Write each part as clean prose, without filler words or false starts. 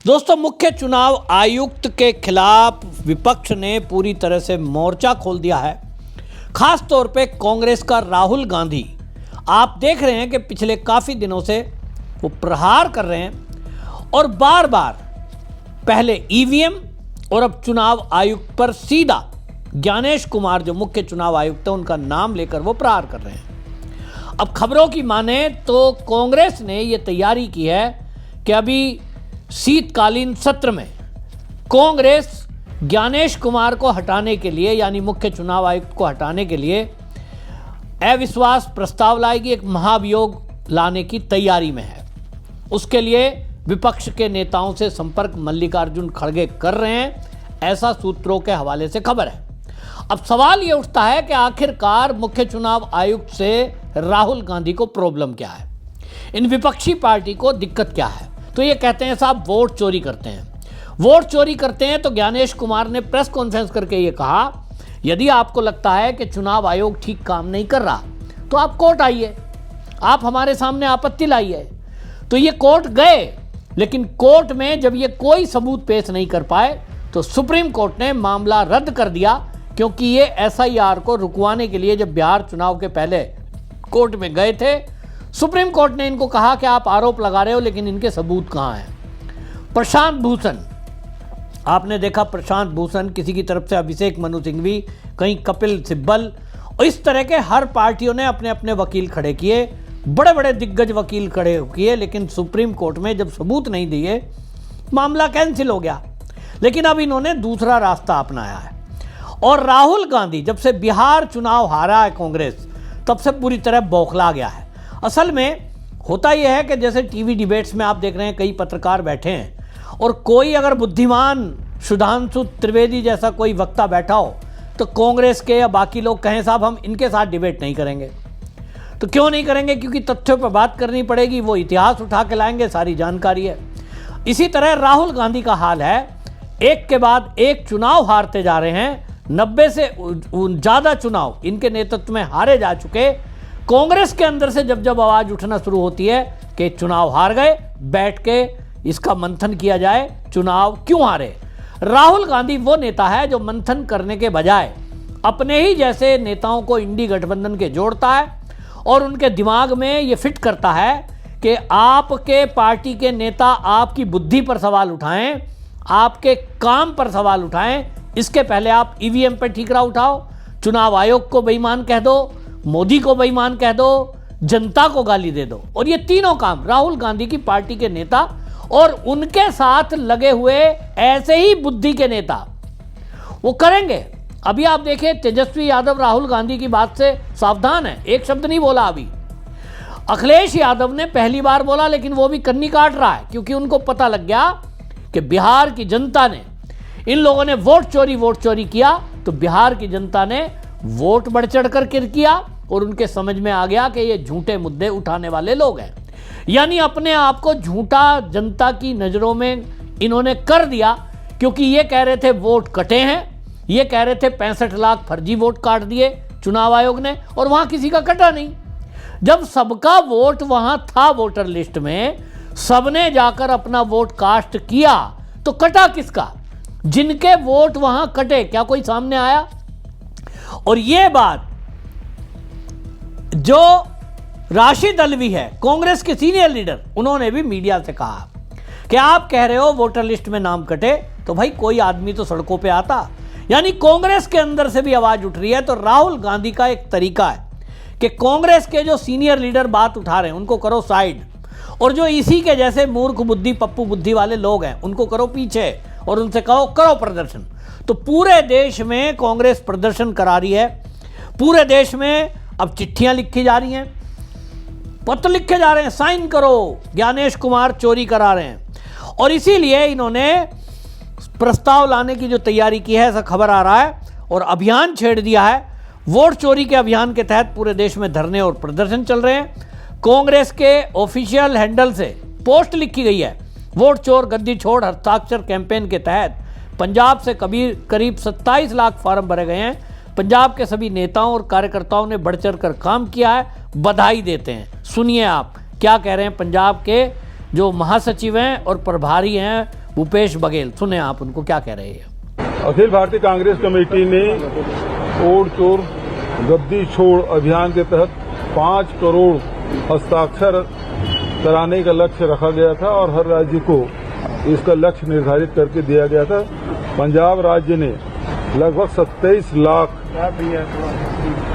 दोस्तों, मुख्य चुनाव आयुक्त के खिलाफ विपक्ष ने पूरी तरह से मोर्चा खोल दिया है। खास तौर पे कांग्रेस का राहुल गांधी, आप देख रहे हैं कि पिछले काफ़ी दिनों से वो प्रहार कर रहे हैं और बार बार पहले ईवीएम और अब चुनाव आयुक्त पर सीधा ज्ञानेश कुमार, जो मुख्य चुनाव आयुक्त है, उनका नाम लेकर वो प्रहार कर रहे हैं। अब खबरों की माने तो कांग्रेस ने ये तैयारी की है कि अभी शीतकालीन सत्र में कांग्रेस ज्ञानेश कुमार को हटाने के लिए, यानी मुख्य चुनाव आयुक्त को हटाने के लिए अविश्वास प्रस्ताव लाएगी, एक महाभियोग लाने की तैयारी में है। उसके लिए विपक्ष के नेताओं से संपर्क मल्लिकार्जुन खड़गे कर रहे हैं, ऐसा सूत्रों के हवाले से खबर है। अब सवाल यह उठता है कि आखिरकार मुख्य चुनाव आयुक्त से राहुल गांधी को प्रॉब्लम क्या है, इन विपक्षी पार्टी को दिक्कत क्या है। तो ये कहते हैं साहब वोट चोरी करते हैं, वोट चोरी करते हैं। तो ज्ञानेश कुमार ने प्रेस कॉन्फ्रेंस करके ये कहा, यदि आपको लगता है कि चुनाव आयोग ठीक काम नहीं कर रहा तो आप कोर्ट आइए, आप हमारे सामने आपत्ति लाइए। तो ये कोर्ट गए, लेकिन कोर्ट में जब ये कोई सबूत पेश नहीं कर पाए तो सुप्रीम कोर्ट ने मामला रद्द कर दिया, क्योंकि ये एसआईआर को रुकवाने के लिए जब बिहार चुनाव के पहले कोर्ट में गए थे, सुप्रीम कोर्ट ने इनको कहा कि आप आरोप लगा रहे हो लेकिन इनके सबूत कहाँ हैं। प्रशांत भूषण, आपने देखा प्रशांत भूषण, किसी की तरफ से अभिषेक मनु सिंघवी, कहीं कपिल सिब्बल, और इस तरह के हर पार्टियों ने अपने अपने वकील खड़े किए, बड़े बड़े दिग्गज वकील खड़े किए, लेकिन सुप्रीम कोर्ट में जब सबूत नहीं दिए मामला कैंसिल हो गया। लेकिन अब इन्होंने दूसरा रास्ता अपनाया है और राहुल गांधी जब से बिहार चुनाव हारा है कांग्रेस, तब से पूरी तरह बौखला गया है। असल में होता यह है कि जैसे टीवी डिबेट्स में आप देख रहे हैं कई पत्रकार बैठे हैं और कोई अगर बुद्धिमान सुधांशु त्रिवेदी जैसा कोई वक्ता बैठा हो तो कांग्रेस के या बाकी लोग कहें साहब हम इनके साथ डिबेट नहीं करेंगे। तो क्यों नहीं करेंगे? क्योंकि तथ्यों पर बात करनी पड़ेगी, वो इतिहास उठा के लाएंगे, सारी जानकारी है। इसी तरह राहुल गांधी का हाल है, एक के बाद एक चुनाव हारते जा रहे हैं। 90 से ज़्यादा चुनाव इनके नेतृत्व में हारे जा चुके। कांग्रेस के अंदर से जब जब आवाज उठना शुरू होती है कि चुनाव हार गए, बैठ के इसका मंथन किया जाए, चुनाव क्यों हारे। राहुल गांधी वो नेता है जो मंथन करने के बजाय अपने ही जैसे नेताओं को इंडी गठबंधन के जोड़ता है और उनके दिमाग में ये फिट करता है कि आपके पार्टी के नेता आपकी बुद्धि पर सवाल उठाएं, आपके काम पर सवाल उठाएं, इसके पहले आप ईवीएम पर ठीकरा उठाओ, चुनाव आयोग को बेईमान कह दो, मोदी को बेईमान कह दो, जनता को गाली दे दो। और ये तीनों काम राहुल गांधी की पार्टी के नेता और उनके साथ लगे हुए ऐसे ही बुद्धि के नेता वो करेंगे। अभी आप देखिए, तेजस्वी यादव राहुल गांधी की बात से सावधान है, एक शब्द नहीं बोला। अभी अखिलेश यादव ने पहली बार बोला, लेकिन वो भी कन्नी काट रहा है, क्योंकि उनको पता लग गया कि बिहार की जनता ने, इन लोगों ने वोट चोरी किया, तो बिहार की जनता ने वोट बढ़ चढ़ कर किया और उनके समझ में आ गया कि ये झूठे मुद्दे उठाने वाले लोग हैं। यानी अपने आप को झूठा जनता की नज़रों में इन्होंने कर दिया, क्योंकि ये कह रहे थे वोट कटे हैं, ये कह रहे थे 65 लाख फर्जी वोट काट दिए चुनाव आयोग ने, और वहाँ किसी का कटा नहीं। जब सबका वोट वहाँ था वोटर लिस्ट में, सबने जाकर अपना वोट कास्ट किया, तो कटा किसका? जिनके वोट वहाँ कटे, क्या कोई सामने आया? और ये बात जो राशिद अल्वी है, कांग्रेस के सीनियर लीडर, उन्होंने भी मीडिया से कहा कि आप कह रहे हो वोटर लिस्ट में नाम कटे, तो भाई कोई आदमी तो सड़कों पे आता। यानी कांग्रेस के अंदर से भी आवाज उठ रही है। तो राहुल गांधी का एक तरीका है कि कांग्रेस के जो सीनियर लीडर बात उठा रहे हैं उनको करो साइड, और जो इसी के जैसे मूर्ख बुद्धि, पप्पू बुद्धि वाले लोग हैं उनको करो पीछे और उनसे कहो करो प्रदर्शन। तो पूरे देश में कांग्रेस प्रदर्शन करा रही है। पूरे देश में अब चिट्ठियां लिखी जा रही हैं, पत्र लिखे जा रहे हैं, साइन करो, ज्ञानेश कुमार चोरी करा रहे हैं। और इसीलिए इन्होंने प्रस्ताव लाने की जो तैयारी की है, ऐसा खबर आ रहा है, और अभियान छेड़ दिया है। वोट चोरी के अभियान के तहत पूरे देश में धरने और प्रदर्शन चल रहे हैं। कांग्रेस के ऑफिशियल हैंडल से पोस्ट लिखी गई है, वोट चोर गद्दी छोड़ हस्ताक्षर कैंपेन के तहत पंजाब से करीब 27 लाख फार्म भरे गए हैं। पंजाब के सभी नेताओं और कार्यकर्ताओं ने बढ़ चढ़ कर काम किया है, बधाई देते हैं। सुनिए आप क्या कह रहे हैं पंजाब के जो महासचिव हैं और प्रभारी हैं भूपेश बघेल। सुने आप उनको क्या कह रहे हैं। अखिल भारतीय कांग्रेस कमेटी ने ओड चोर गद्दी छोड़ अभियान के तहत 5 करोड़ हस्ताक्षर कराने का लक्ष्य रखा गया था और हर राज्य को इसका लक्ष्य निर्धारित करके दिया गया था। पंजाब राज्य ने लगभग 27 लाख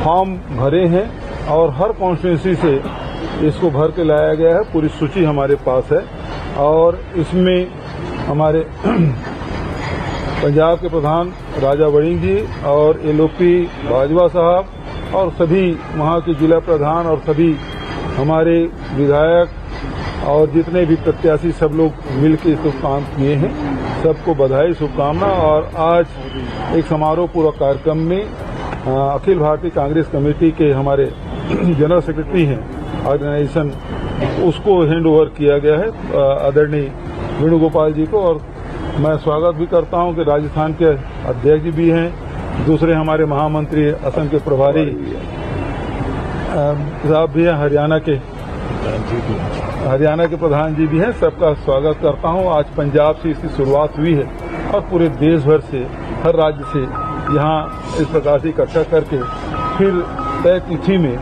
फॉर्म भरे हैं और हर कॉन्स्टिट्यूंसी से इसको भर के लाया गया है। पूरी सूची हमारे पास है और इसमें हमारे पंजाब के प्रधान राजा वड़िंग जी और एलओपी बाजवा साहब और सभी वहाँ के जिला प्रधान और सभी हमारे विधायक और जितने भी प्रत्याशी सब लोग मिलकर इसको काम किए हैं। सबको बधाई, शुभकामना। और आज एक समारोह पूर्व कार्यक्रम में अखिल भारतीय कांग्रेस कमेटी के हमारे जनरल सेक्रेटरी हैं ऑर्गेनाइजेशन, उसको हैंड ओवर किया गया है आदरणीय वेणुगोपाल जी को। और मैं स्वागत भी करता हूं कि राजस्थान के अध्यक्ष भी हैं, दूसरे हमारे महामंत्री असम के प्रभारी साहब भी हैं, हरियाणा के प्रधान जी भी हैं। सबका स्वागत करता हूं। आज पंजाब से इसकी शुरुआत हुई है और पूरे देश भर से, हर राज्य से यहाँ इस प्रकार से इकट्ठा करके फिर तय तिथि में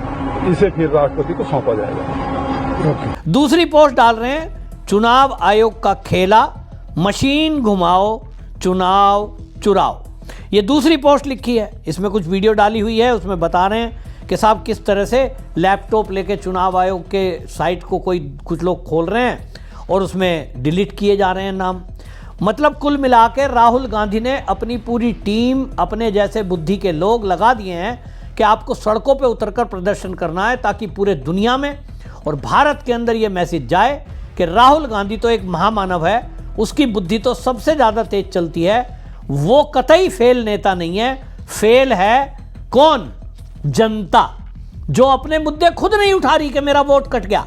इसे फिर राष्ट्रपति को सौंपा जाएगा। दूसरी पोस्ट डाल रहे हैं, चुनाव आयोग का खेला, मशीन घुमाओ, चुनाव चुराओ। ये दूसरी पोस्ट लिखी है, इसमें कुछ वीडियो डाली हुई है, उसमें बता रहे हैं कि साहब किस तरह से लैपटॉप लेके चुनाव आयोग के साइट को कुछ लोग खोल रहे हैं और उसमें डिलीट किए जा रहे हैं नाम। मतलब कुल मिला के राहुल गांधी ने अपनी पूरी टीम, अपने जैसे बुद्धि के लोग लगा दिए हैं कि आपको सड़कों पे उतरकर प्रदर्शन करना है, ताकि पूरे दुनिया में और भारत के अंदर ये मैसेज जाए कि राहुल गांधी तो एक महामानव है, उसकी बुद्धि तो सबसे ज़्यादा तेज चलती है, वो कतई फेल नेता नहीं है। फेल है कौन? जनता, जो अपने मुद्दे खुद नहीं उठा रही कि मेरा वोट कट गया।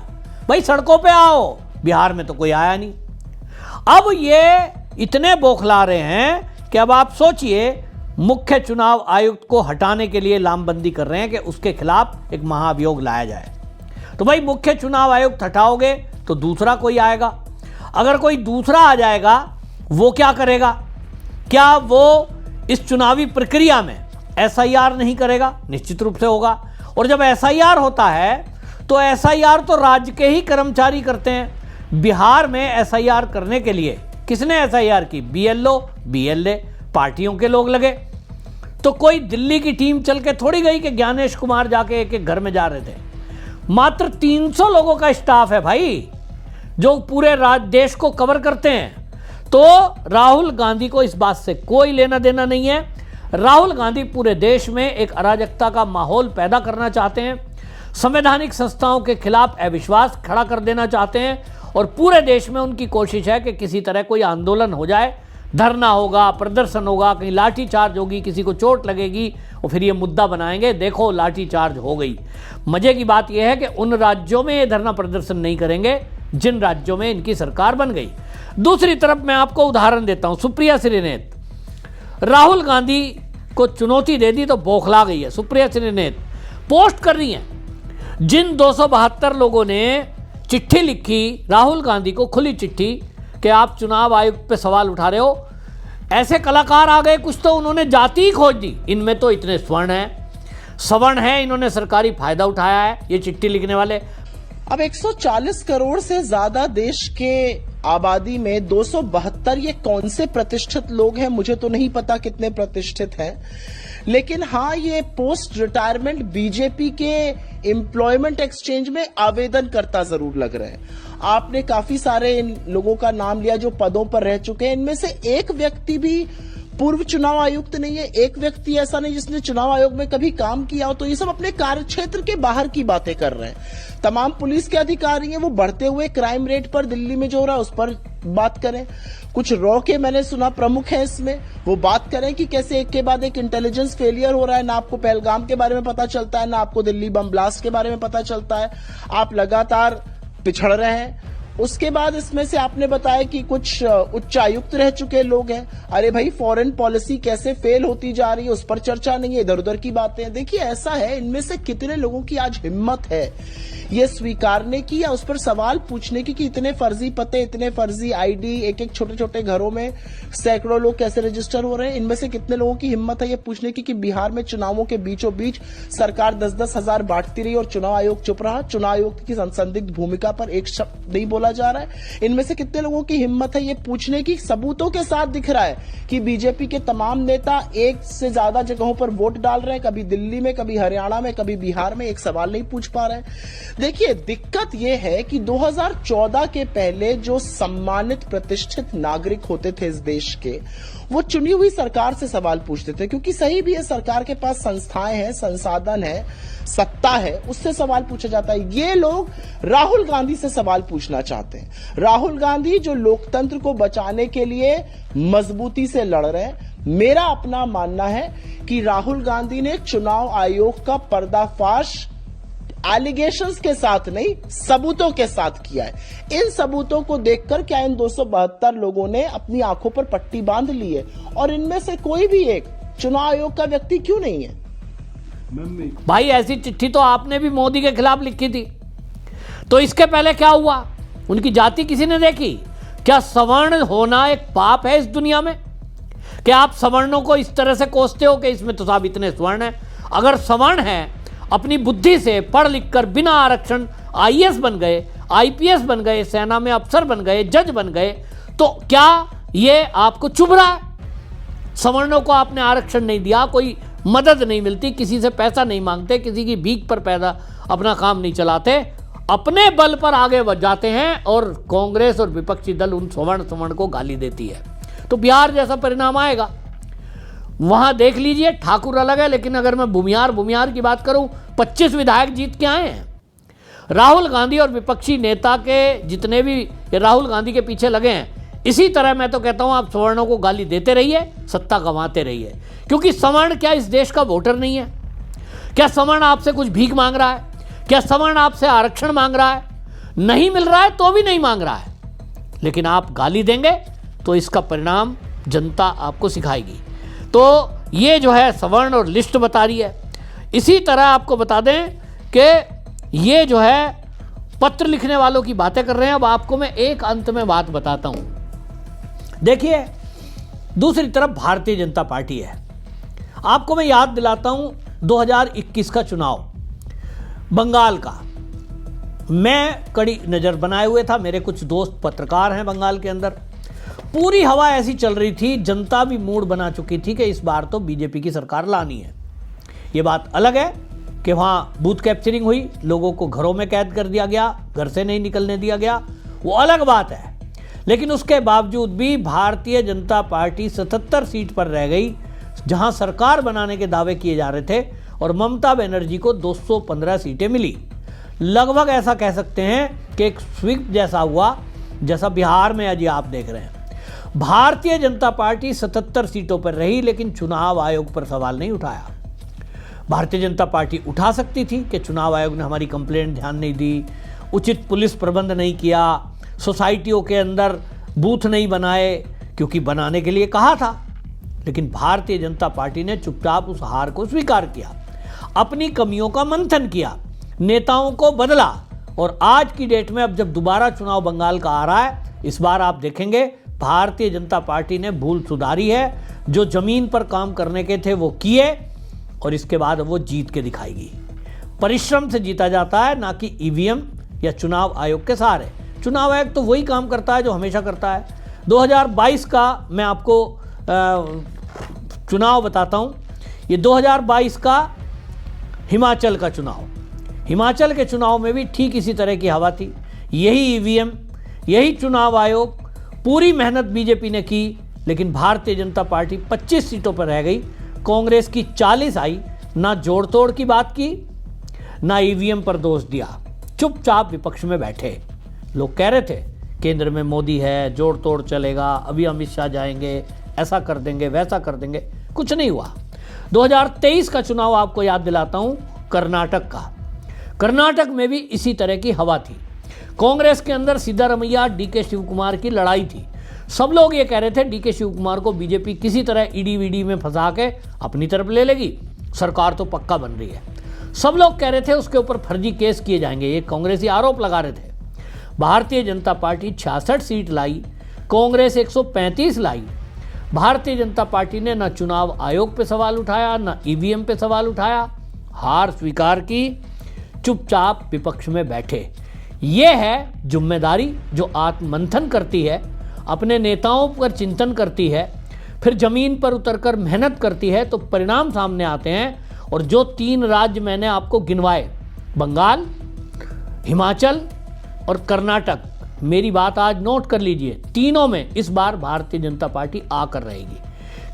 भाई सड़कों पे आओ, बिहार में तो कोई आया नहीं। अब ये इतने बौखला रहे हैं कि अब आप सोचिए, मुख्य चुनाव आयुक्त को हटाने के लिए लामबंदी कर रहे हैं कि उसके खिलाफ एक महाभियोग लाया जाए। तो भाई मुख्य चुनाव आयुक्त हटाओगे तो दूसरा कोई आएगा। अगर कोई दूसरा आ जाएगा, वो क्या करेगा? क्या वो इस चुनावी प्रक्रिया में एसआईआर नहीं करेगा? निश्चित रूप से होगा। और जब एसआईआर होता है तो एसआईआर तो राज्य के ही कर्मचारी करते हैं। बिहार में एसआईआर करने के लिए किसने एसआईआर की? बीएलओ, बीएलए, पार्टियों के लोग लगे। तो कोई दिल्ली की टीम चल के थोड़ी गई कि ज्ञानेश कुमार जाके एक एक घर में जा रहे थे। मात्र 300 लोगों का स्टाफ है भाई, जो पूरे देश को कवर करते हैं। तो राहुल गांधी को इस बात से कोई लेना देना नहीं है। राहुल गांधी पूरे देश में एक अराजकता का माहौल पैदा करना चाहते हैं, संवैधानिक संस्थाओं के खिलाफ अविश्वास खड़ा कर देना चाहते हैं और पूरे देश में उनकी कोशिश है कि किसी तरह कोई आंदोलन हो जाए, धरना होगा, प्रदर्शन होगा, कहीं लाठी चार्ज होगी, किसी को चोट लगेगी और फिर ये मुद्दा बनाएंगे, देखो लाठी चार्ज हो गई। मजे की बात यह है कि उन राज्यों में ये धरना प्रदर्शन नहीं करेंगे जिन राज्यों में इनकी सरकार बन गई। दूसरी तरफ मैं आपको उदाहरण देता हूं, सुप्रिया श्रीनेत राहुल गांधी को चुनौती दे दी तो बौखला गई है। सुप्रिया श्रीनेत पोस्ट कर रही हैं, जिन 272 लोगों ने चिट्ठी लिखी राहुल गांधी को, खुली चिट्ठी कि आप चुनाव आयुक्त पे सवाल उठा रहे हो, ऐसे कलाकार आ गए कुछ, तो उन्होंने जाति ही खोज दी। इनमें तो इतने सवर्ण हैं, इन्होंने सरकारी फायदा उठाया है ये चिट्ठी लिखने वाले। अब 140 करोड़ से ज्यादा देश के आबादी में 272 ये कौन से प्रतिष्ठित लोग हैं? मुझे तो नहीं पता कितने प्रतिष्ठित हैं, लेकिन हाँ, ये पोस्ट रिटायरमेंट बीजेपी के एम्प्लॉयमेंट एक्सचेंज में आवेदन करता जरूर लग रहे हैं। आपने काफी सारे इन लोगों का नाम लिया जो पदों पर रह चुके हैं। इनमें से एक व्यक्ति भी पूर्व चुनाव आयुक्त नहीं है, एक व्यक्ति ऐसा नहीं जिसने चुनाव आयोग में कभी काम किया हो। तो ये सब अपने कार्यक्षेत्र के बाहर की बातें कर रहे हैं। तमाम पुलिस के अधिकारी हैं, वो बढ़ते हुए क्राइम रेट पर दिल्ली में जो हो रहा है उस पर बात करें। कुछ रॉ के मैंने सुना प्रमुख है इसमें, वो बात करें कि कैसे एक के बाद एक इंटेलिजेंस फेलियर हो रहा है। ना आपको पहलगाम के बारे में पता चलता है, ना आपको दिल्ली बम ब्लास्ट के बारे में पता चलता है। आप लगातार पिछड़ रहे हैं। उसके बाद इसमें से आपने बताया कि कुछ उच्चायुक्त रह चुके लोग हैं। अरे भाई, फॉरेन पॉलिसी कैसे फेल होती जा रही है उस पर चर्चा नहीं है, इधर उधर की बातें हैं। देखिए, ऐसा है, इनमें से कितने लोगों की आज हिम्मत है ये स्वीकारने की या उस पर सवाल पूछने की कि इतने फर्जी पते, इतने फर्जी आईडी, एक एक छोटे छोटे घरों में सैकड़ों लोग कैसे रजिस्टर हो रहे हैं। इनमें से कितने लोगों की हिम्मत है ये पूछने की कि बिहार में चुनावों के बीचों बीच सरकार 10-10 हजार बांटती रही और चुनाव आयोग चुप रहा। चुनाव आयोग की संदिग्ध भूमिका पर एक शब्द नहीं बोला जा रहा है। इनमें से कितने लोगों की हिम्मत है ये पूछने की, सबूतों के साथ दिख रहा है कि बीजेपी के तमाम नेता एक से ज्यादा जगहों पर वोट डाल रहे हैं, कभी दिल्ली में, कभी हरियाणा में, कभी बिहार में, एक सवाल नहीं पूछ पा रहे हैं। देखिए, दिक्कत यह है कि 2014 के पहले जो सम्मानित प्रतिष्ठित नागरिक होते थे इस देश के, वो चुनी हुई सरकार से सवाल पूछते थे, क्योंकि सही भी है, सरकार के पास संस्थाएं हैं, संसाधन है, सत्ता है, उससे सवाल पूछा जाता है। ये लोग राहुल गांधी से सवाल पूछना चाहते हैं। राहुल गांधी जो लोकतंत्र को बचाने के लिए मजबूती से लड़ रहे हैं। मेरा अपना मानना है कि राहुल गांधी ने चुनाव आयोग का पर्दाफाश एलिगेशंस के साथ नहीं, सबूतों के साथ किया है। इन सबूतों को देखकर क्या इन 272 लोगों ने अपनी आंखों पर पट्टी बांध ली है? और इनमें से कोई भी एक चुनाव आयोग का व्यक्ति क्यों नहीं है? भाई, ऐसी चिट्ठी तो आपने भी मोदी के खिलाफ लिखी थी, तो इसके पहले क्या हुआ? उनकी जाति किसी ने देखी? क्या सवर्ण होना एक पाप है इस दुनिया में? क्या आप सवर्णों को इस तरह से कोसते हो कि इसमें तो साहब इतने स्वर्ण हैं? अगर सवर्ण है, अपनी बुद्धि से पढ़ लिख कर बिना आरक्षण आईएएस बन गए, आईपीएस बन गए, सेना में अफसर बन गए, जज बन गए, तो क्या ये आपको चुभ रहा है? सवर्णों को आपने आरक्षण नहीं दिया, कोई मदद नहीं मिलती, किसी से पैसा नहीं मांगते, किसी की भीख पर पैदा अपना काम नहीं चलाते, अपने बल पर आगे बढ़ जाते हैं और कांग्रेस और विपक्षी दल उन सवर्ण को गाली देती है। तो बिहार जैसा परिणाम आएगा। वहां देख लीजिए, ठाकुर अलग है, लेकिन अगर मैं भूमिहार की बात करूं, 25 विधायक जीत के आए हैं। राहुल गांधी और विपक्षी नेता के जितने भी राहुल गांधी के पीछे लगे हैं, इसी तरह मैं तो कहता हूं आप सवर्णों को गाली देते रहिए, सत्ता गंवाते रहिए। क्योंकि सवर्ण क्या इस देश का वोटर नहीं है? क्या सवर्ण आपसे कुछ भीख मांग रहा है? क्या सवर्ण आपसे आरक्षण मांग रहा है? नहीं मिल रहा है तो भी नहीं मांग रहा है, लेकिन आप गाली देंगे तो इसका परिणाम जनता आपको सिखाएगी। तो ये जो है सवर्ण और लिस्ट बता रही है। इसी तरह आपको बता दें कि ये जो है पत्र लिखने वालों की बातें कर रहे हैं। अब आपको मैं एक अंत में बात बताता हूं। देखिए, दूसरी तरफ भारतीय जनता पार्टी है। आपको मैं याद दिलाता हूं 2021 का चुनाव बंगाल का। मैं कड़ी नज़र बनाए हुए था, मेरे कुछ दोस्त पत्रकार हैं बंगाल के अंदर। पूरी हवा ऐसी चल रही थी, जनता भी मूड बना चुकी थी कि इस बार तो बीजेपी की सरकार लानी है। ये बात अलग है कि वहाँ बूथ कैप्चरिंग हुई, लोगों को घरों में कैद कर दिया गया, घर से नहीं निकलने दिया गया, वो अलग बात है। लेकिन उसके बावजूद भी भारतीय जनता पार्टी 77 सीट पर रह गई, जहाँ सरकार बनाने के दावे किए जा रहे थे, और ममता बनर्जी को 215 सीटें मिली। लगभग ऐसा कह सकते हैं कि एक स्वीप जैसा हुआ, जैसा बिहार में अजी आप देख रहे हैं। भारतीय जनता पार्टी 77 सीटों पर रही, लेकिन चुनाव आयोग पर सवाल नहीं उठाया। भारतीय जनता पार्टी उठा सकती थी कि चुनाव आयोग ने हमारी कंप्लेंट ध्यान नहीं दी, उचित पुलिस प्रबंध नहीं किया, सोसाइटियों के अंदर बूथ नहीं बनाए, क्योंकि बनाने के लिए कहा था। लेकिन भारतीय जनता पार्टी ने चुपचाप उस हार को स्वीकार किया, अपनी कमियों का मंथन किया, नेताओं को बदला, और आज की डेट में अब जब दोबारा चुनाव बंगाल का आ रहा है, इस बार आप देखेंगे भारतीय जनता पार्टी ने भूल सुधारी है। जो जमीन पर काम करने के थे वो किए, और इसके बाद वो जीत के दिखाएगी। परिश्रम से जीता जाता है, ना कि ईवीएम या चुनाव आयोग के सहारे। चुनाव आयोग तो वही काम करता है जो हमेशा करता है। 2022 का मैं आपको चुनाव बताता हूं। ये 2022 का हिमाचल का चुनाव, हिमाचल के चुनाव में भी ठीक इसी तरह की हवा थी। यही ईवीएम, यही चुनाव आयोग, पूरी मेहनत बीजेपी ने की, लेकिन भारतीय जनता पार्टी 25 सीटों पर रह गई। कांग्रेस की 40 आई, ना जोड़ तोड़ की बात की, ना ईवीएम पर दोष दिया, चुपचाप विपक्ष में बैठे। लोग कह रहे थे केंद्र में मोदी है, जोड़ तोड़ चलेगा, अभी अमित शाह जाएंगे, ऐसा कर देंगे, वैसा कर देंगे, कुछ नहीं हुआ। 2023 का चुनाव आपको याद दिलाता हूं, कर्नाटक का। कर्नाटक में भी इसी तरह की हवा थी। कांग्रेस के अंदर सिद्धारमैया डीके शिव कुमार की लड़ाई थी। सब लोग ये कह रहे थे डीके शिव कुमार को बीजेपी किसी तरह ईडी वीडी में फंसा के अपनी तरफ ले लेगी, सरकार तो पक्का बन रही है। सब लोग कह रहे थे उसके ऊपर फर्जी केस किए जाएंगे, ये कांग्रेसी आरोप लगा रहे थे। भारतीय जनता पार्टी 66 सीट लाई, कांग्रेस 135 लाई। भारतीय जनता पार्टी ने न चुनाव आयोग पे सवाल उठाया, न ईवीएम पे सवाल उठाया, हार स्वीकार की, चुपचाप विपक्ष में बैठे। ये है जिम्मेदारी जो आत्ममंथन करती है, अपने नेताओं पर चिंतन करती है, फिर जमीन पर उतरकर मेहनत करती है तो परिणाम सामने आते हैं। और जो 3 राज्य मैंने आपको गिनवाए, बंगाल, हिमाचल और कर्नाटक, मेरी बात आज नोट कर लीजिए, तीनों में इस बार भारतीय जनता पार्टी आकर रहेगी,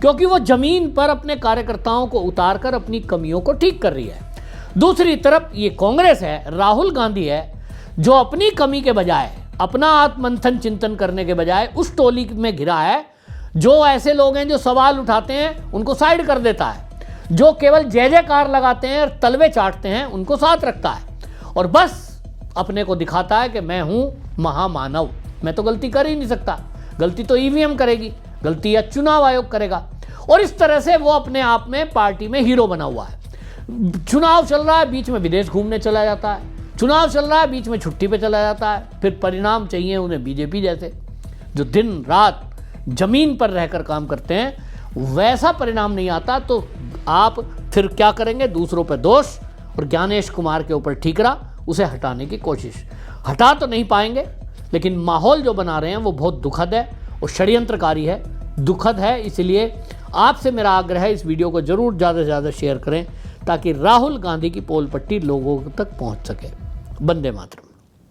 क्योंकि वो जमीन पर अपने कार्यकर्ताओं को उतारकर अपनी कमियों को ठीक कर रही है। दूसरी तरफ ये कांग्रेस है, राहुल गांधी है, जो अपनी कमी के बजाय, अपना आत्ममंथन चिंतन करने के बजाय उस टोली में घिरा है जो ऐसे लोग हैं जो सवाल उठाते हैं उनको साइड कर देता है, जो केवल जय जयकार लगाते हैं और तलवे चाटते हैं उनको साथ रखता है, और बस अपने को दिखाता है कि मैं हूं महामानव, मैं तो गलती कर ही नहीं सकता, गलती तो ईवीएम करेगी, गलती या चुनाव आयोग करेगा। और इस तरह से वो अपने आप में पार्टी में हीरो बना हुआ है। चुनाव चल रहा है, बीच में विदेश घूमने चला जाता है, चुनाव चल रहा है, बीच में छुट्टी पे चला जाता है, फिर परिणाम चाहिए उन्हें बीजेपी जैसे जो दिन रात जमीन पर रहकर काम करते हैं, वैसा परिणाम नहीं आता। तो आप फिर क्या करेंगे, दूसरों पर दोष, और ज्ञानेश कुमार के ऊपर ठीकरा, उसे हटाने की कोशिश। हटा तो नहीं पाएंगे, लेकिन माहौल जो बना रहे हैं वो बहुत दुखद है और षड्यंत्रकारी है, दुखद है। इसलिए आपसे मेरा आग्रह है, इस वीडियो को जरूर ज़्यादा से ज़्यादा शेयर करें ताकि राहुल गांधी की पोल पट्टी लोगों तक पहुंच सके। वंदे मातरम।